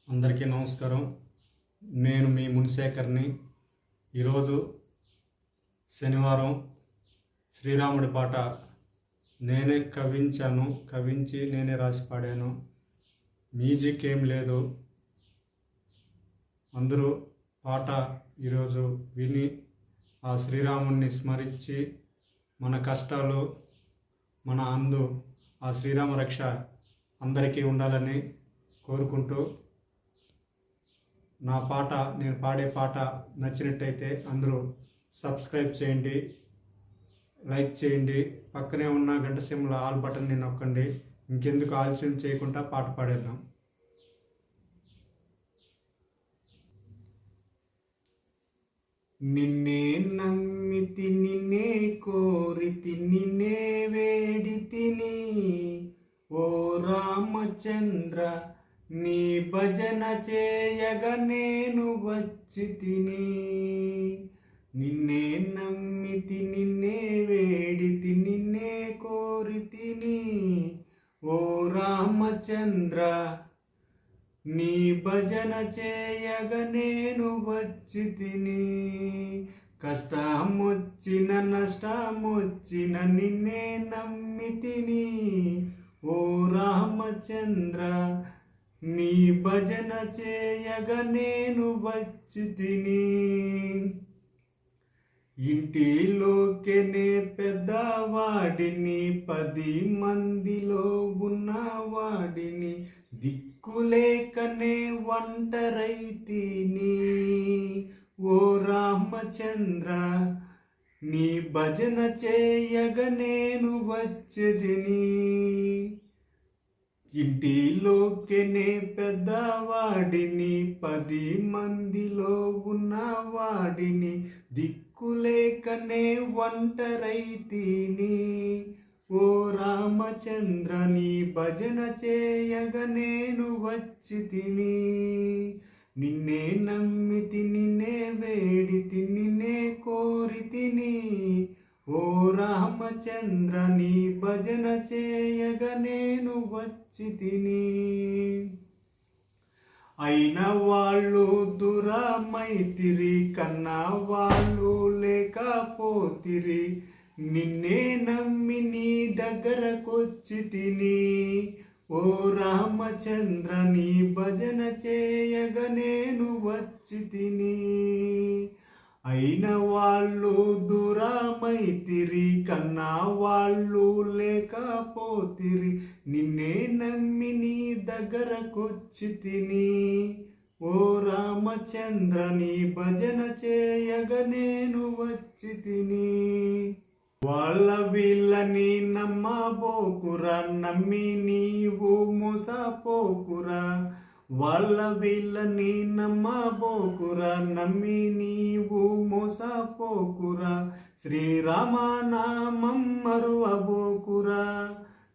అందరికీ నమస్కారం. నేను మీ మునిశేఖర్ని. ఈరోజు శనివారం శ్రీరాముడి పాట నేనే కవించి నేనే రాసి పాడాను. మ్యూజిక్ ఏం లేదు. అందరూ పాట ఈరోజు విని ఆ శ్రీరాముడిని స్మరించి మన కష్టాలు మన ఆ శ్రీరామ రక్ష అందరికీ ఉండాలని కోరుకుంటూ, నా పాట నేను పాడే పాట నచ్చినట్టయితే అందరూ సబ్స్క్రైబ్ చేయండి, లైక్ చేయండి, పక్కనే ఉన్న గంట సింబల్ ఆల్ బటన్ని నొక్కండి. ఇంకెందుకు ఆలస్యం చేయకుండా పాట పాడేద్దాం. నిన్నే నమ్మితి నిన్నే కోరితి నిన్నే వేడితిని ఓ రామచంద్ర, నీ భజన చేయగ నేను వచ్చి తిని. నిన్నే నమ్మితి నిన్నే వేడితి నిన్నే కోరితిని ఓ రామచంద్ర, నీ భజన చేయగ నేను వచ్చి తిని. కష్టమొచ్చిన నష్టమొచ్చిన నిన్నే నమ్మితిని ఓ రామచంద్ర, నీ భజన చేయగ నేను వచ్చి తిని. ఇంటిలోకెనే పెద్దవాడిని, 10 మందిలో ఉన్నవాడిని, దిక్కులేకనే ఒంటరైతిని ఓ రామచంద్ర, నీ భజన చేయగ నేను వచ్చేదిని. ఇంటిలోకెనే పెద్దవాడిని, 10 మందిలో ఉన్నవాడిని, దిక్కులేకనే ఒంటరైతిని ఓ రామచంద్ర, నీ భజన చేయగ నేను వచ్చి తిని. నిన్నే నమ్మితి నిన్నే వేడితి నిన్నే కోరితిని ఓ రామచంద్ర, నీ భజన చేయగ నేను వచ్చి తిని. అయిన వాళ్ళు దూరమైతిరి, కన్నా వాళ్ళు లేకపోతిరి, నిన్నే నమ్మి నీ దగ్గరకొచ్చి తిని ఓ రామచంద్ర, నీ భజన చేయగ నేను వచ్చి తిని. అయిన వాళ్ళు దూరమైతిరి, కన్నా వాళ్ళు లేకపోతిరి, నిన్నే నమ్మి నీ దగ్గరకొచ్చి తిని ఓ రామచంద్ర, నీ భజన చేయగ నేను వచ్చి తిని. వాళ్ళ వీళ్ళని నమ్మబోకురా, నమ్మి నీవు మోసపోకురా. వాళ్ళ వీళ్ళని నమ్మబోకురా, నమ్మి నీవు మోసపోకురా. శ్రీరామనామం మరువబోకురా.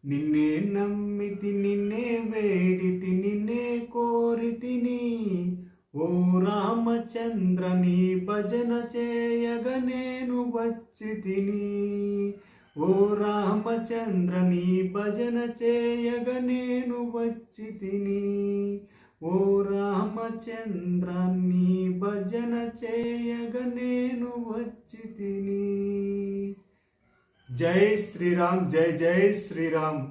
నిన్నే నమ్మితి నిన్నే వేడితి నిన్నే కోరితిని ఓ రామచంద్ర, నీ భజన చేయగ నేను వచ్చి తిని ఓ రామచంద్ర, నీ భజన చేయగ నేను వచ్చి తిని ఓ రామచంద్ర, నీ భజన చేయగ నేను వచ్చి తిని. జై శ్రీరామ్, జై జై శ్రీరామ్.